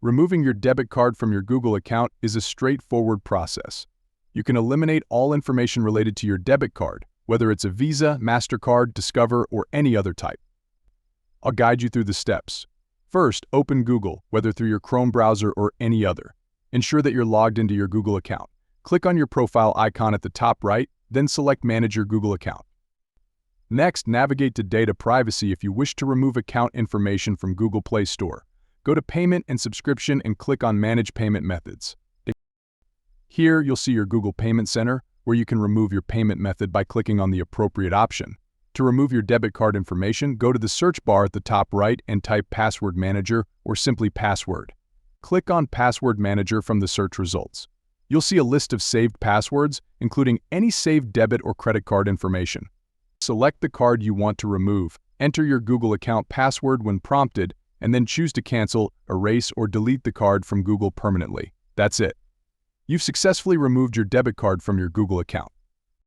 Removing your debit card from your Google account is a straightforward process. You can eliminate all information related to your debit card, whether it's a Visa, MasterCard, Discover, or any other type. I'll guide you through the steps. First, open Google, whether through your Chrome browser or any other. Ensure that you're logged into your Google account. Click on your profile icon at the top right, then select Manage your Google account. Next, navigate to Data Privacy if you wish to remove account information from Google Play Store. Go to Payment and Subscription and click on Manage Payment Methods. Here, you'll see your Google Payment Center, where you can remove your payment method by clicking on the appropriate option. To remove your debit card information, go to the search bar at the top right and type Password Manager or simply Password. Click on Password Manager from the search results. You'll see a list of saved passwords, including any saved debit or credit card information. Select the card you want to remove, enter your Google account password when prompted, and then choose to cancel, erase, or delete the card from Google permanently. That's it. You've successfully removed your debit card from your Google account.